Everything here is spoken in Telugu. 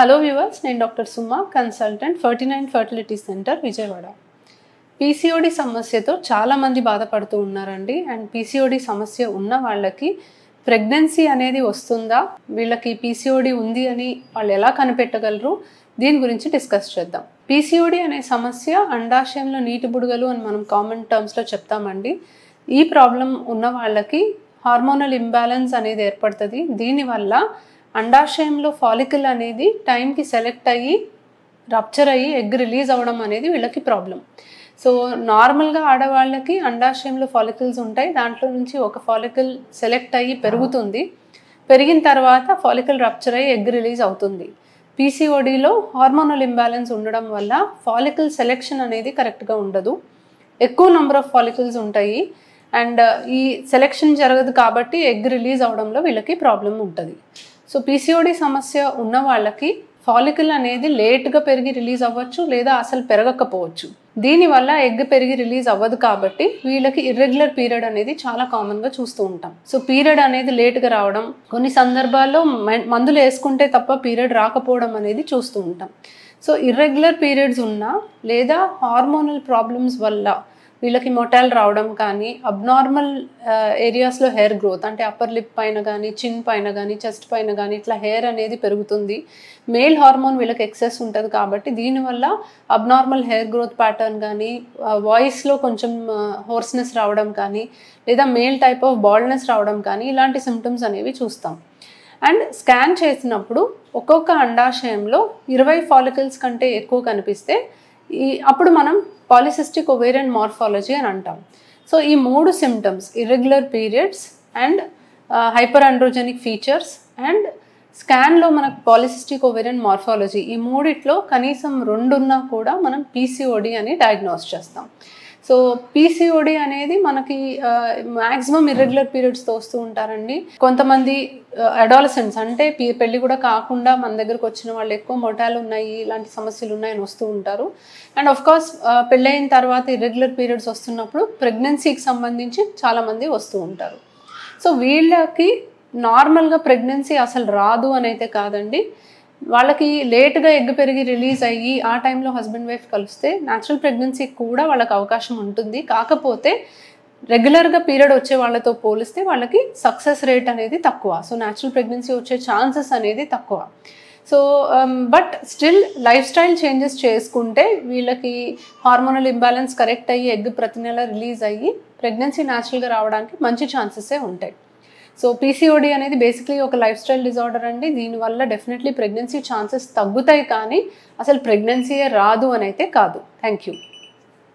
హలో వ్యూవర్స్, నేను doctor Suma, consultant 49 fertility centre Vijayawada. PCOD సమస్యతో చాలామంది బాధపడుతూ ఉన్నారండి. అండ్ పీసీఓడి సమస్య ఉన్న వాళ్ళకి ప్రెగ్నెన్సీ అనేది వస్తుందా, వీళ్ళకి పీసీఓడి ఉంది అని వాళ్ళు ఎలా కనిపెట్టగలరు, దీని గురించి డిస్కస్ చేద్దాం. పీసీఓడి అనే సమస్య అండాశయంలో నీటి బుడగలు అని మనం కామన్ టర్మ్స్లో చెప్తామండి. ఈ ప్రాబ్లం ఉన్న వాళ్ళకి హార్మోనల్ ఇంబ్యాలెన్స్ అనేది ఏర్పడుతుంది. దీనివల్ల అండాశయంలో ఫాలికల్ అనేది టైంకి సెలెక్ట్ అయ్యి రప్చర్ అయ్యి ఎగ్ రిలీజ్ అవ్వడం అనేది వీళ్ళకి ప్రాబ్లం. సో నార్మల్గా ఆడవాళ్ళకి అండాశయంలో ఫాలికల్స్ ఉంటాయి. దాంట్లో నుంచి ఒక ఫాలికల్ సెలెక్ట్ అయ్యి పెరుగుతుంది. పెరిగిన తర్వాత ఫాలికల్ రప్చర్ అయ్యి ఎగ్ రిలీజ్ అవుతుంది. పీసీఓడిలో హార్మోనల్ ఇంబ్యాలెన్స్ ఉండడం వల్ల ఫాలికల్ సెలెక్షన్ అనేది కరెక్ట్గా ఉండదు. ఎక్కువ నెంబర్ ఆఫ్ ఫాలికల్స్ ఉంటాయి అండ్ ఈ సెలెక్షన్ జరగదు కాబట్టి ఎగ్ రిలీజ్ అవడంలో వీళ్ళకి ప్రాబ్లం ఉంటుంది. సో పీసీఓడి సమస్య ఉన్న వాళ్ళకి ఫాలికల్ అనేది లేట్గా పెరిగి రిలీజ్ అవ్వచ్చు లేదా అసలు పెరగకపోవచ్చు. దీనివల్ల ఎగ్ పెరిగి రిలీజ్ అవ్వదు కాబట్టి వీళ్ళకి ఇర్రెగ్యులర్ పీరియడ్ అనేది చాలా కామన్గా చూస్తూ ఉంటాం. సో పీరియడ్ అనేది లేట్గా రావడం, కొన్ని సందర్భాల్లో మందులు వేసుకుంటే తప్ప పీరియడ్ రాకపోవడం అనేది చూస్తూ ఉంటాం. సో ఇర్రెగ్యులర్ పీరియడ్స్ ఉన్నా లేదా హార్మోనల్ ప్రాబ్లమ్స్ వల్ల వీళ్ళకి మొటాల్ రావడం కానీ, అబ్నార్మల్ ఏరియాస్లో హెయిర్ గ్రోత్ అంటే అప్పర్ లిప్ పైన కానీ, చిన్ పైన కానీ, చెస్ట్ పైన కానీ ఇట్లా హెయిర్ అనేది పెరుగుతుంది. మేల్ హార్మోన్ వీళ్ళకి ఎక్సెస్ ఉంటుంది కాబట్టి దీనివల్ల అబ్నార్మల్ హెయిర్ గ్రోత్ ప్యాటర్న్ కానీ, వాయిస్లో కొంచెం హోర్స్నెస్ రావడం కానీ, లేదా మేల్ టైప్ ఆఫ్ బాల్డ్నెస్ రావడం కానీ ఇలాంటి సిమ్టమ్స్ అనేవి చూస్తాం. అండ్ స్కాన్ చేసినప్పుడు ఒక్కొక్క అండాశయంలో 20 ఫాలికల్స్ కంటే ఎక్కువ కనిపిస్తే అప్పుడు మనం పాలిసిస్టిక్ ఓవేరియన్ మార్ఫాలజీ అని అంటాం. సో ఈ 3 symptoms, irregular periods and hyperandrogenic features and స్కాన్లో మనకు పాలిసిస్టిక్ ఓవేరియన్ మార్ఫాలజీ, ఈ మూడిట్లో కనీసం 2 ఉన్నా కూడా మనం పీసీఓడి అని డయాగ్నోస్ చేస్తాం. సో పీసీఓడి అనేది మనకి మ్యాక్సిమం ఇర్రెగ్యులర్ పీరియడ్స్తో వస్తూ ఉంటారండి. కొంతమంది అడాలసెంట్స్ అంటే పెళ్ళి కూడా కాకుండా మన దగ్గరకు వచ్చిన వాళ్ళు ఎక్కువ మొటాలు ఉన్నాయి, ఇలాంటి సమస్యలు ఉన్నాయని వస్తూ ఉంటారు. అండ్ ఆఫ్ కోర్స్ పెళ్ళైన తర్వాత ఇర్రెగ్యులర్ పీరియడ్స్ వస్తున్నప్పుడు ప్రెగ్నెన్సీకి సంబంధించి చాలామంది వస్తూ ఉంటారు. సో వీళ్ళకి నార్మల్గా ప్రెగ్నెన్సీ అసలు రాదు అని అయితే కాదండి. వాళ్ళకి లేట్గా ఎగ్ పెరిగి రిలీజ్ అయ్యి ఆ టైంలో హస్బెండ్ వైఫ్ కలిస్తే న్యాచురల్ ప్రెగ్నెన్సీకి కూడా వాళ్ళకి అవకాశం ఉంటుంది. కాకపోతే రెగ్యులర్గా పీరియడ్ వచ్చే వాళ్ళతో పోలిస్తే వాళ్ళకి సక్సెస్ రేట్ అనేది తక్కువ. సో న్యాచురల్ ప్రెగ్నెన్సీ వచ్చే ఛాన్సెస్ అనేది తక్కువ. So but still life style changes చేసుకుంటే వీళ్ళకి హార్మోనల్ ఇంబ్యాలెన్స్ కరెక్ట్ అయ్యి ఎగ్ ప్రతి నెల రిలీజ్ అయ్యి ప్రెగ్నెన్సీ న్యాచురల్గా రావడానికి మంచి ఛాన్సెసే ఉంటాయి. సో పీసీఓడి అనేది బేసిక్లీ ఒక లైఫ్ స్టైల్ డిజార్డర్ అండి. దీనివల్ల డెఫినెట్లీ ప్రెగ్నెన్సీ ఛాన్సెస్ తగ్గుతాయి కానీ అసలు ప్రెగ్నెన్సీయే రాదు అని అయితే కాదు. Thank you.